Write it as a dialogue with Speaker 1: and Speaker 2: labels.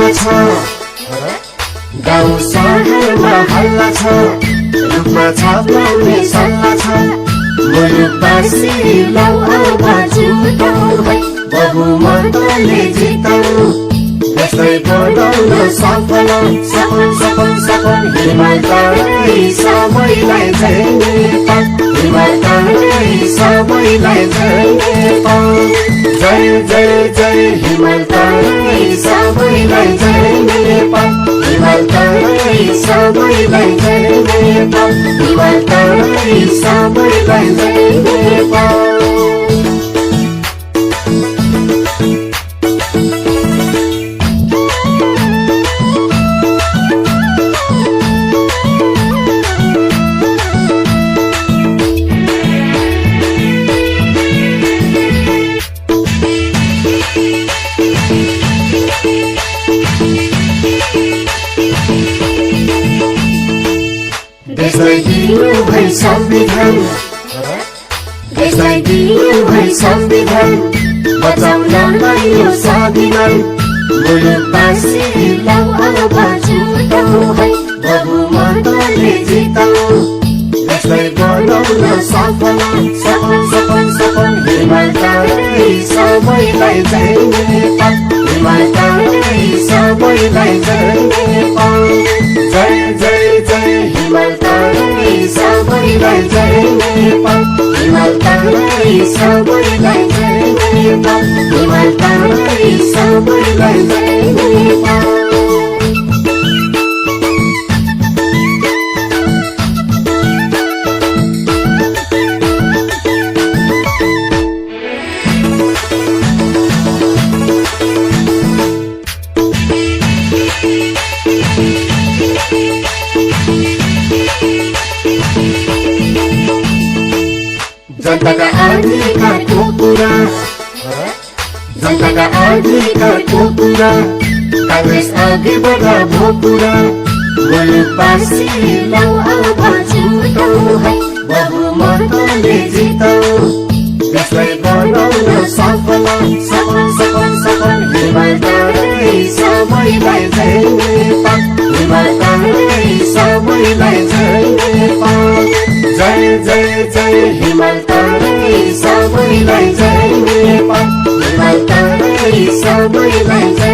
Speaker 1: हल्ला छ गाउँ सहरमा हल्ला छ रूपमा छाप्ने सल्लाह छ मुलुकवासी लौ आवाज उठाऊ है बहुमतले जिताऊ देशलाई बनाउन सफल सफल सफल सफल हिमाल तराई सबैलाई जय नेपाल हिमाल तराई सबैलाई जय नेपाल जय जय जय हिमाल तराई सबैलाई जय नेपाल हिमाल तराई सबैलाई जय नेपाल हिमाल तराई सबैलाई जय नेपाल देशलाई दिनु भई संविधान देशलाई दिनु भई संविधान बचाउन यो स्वाभिमान मुलुकवासी लौ आवाज उठाऊ है बहुमतले जिताऊ देशलाई बनाउन सफल सफल सफल सफल हिमाल तराई सबैलाई जय नेपाल हिमाल तराई सबैलाई जय नेपाल जय जय जय हिमाल तराई सबैलाई जय नेपाल हिमाल तराई सबैलाई जय नेपाल हिमाल तराई सबैलाई जय नेपाल जनताका अधिकारको कुरा जनताका अधिकारको कुरा कांग्रेस अघि बढाउँ कुरा मुलुकवासी लौ आवाज उठाऊ है बहुमतले जिताऊ देशलाई बनाउन सफल सफल सफल सफल हिमाल तराई सबैलाई जय नेपाल हिमाल तराई सबैलाई जय नेपाल जय जय जय हिमाल तराई सबैलाई जय नेपाल हिमाल तराई सबैलाई जय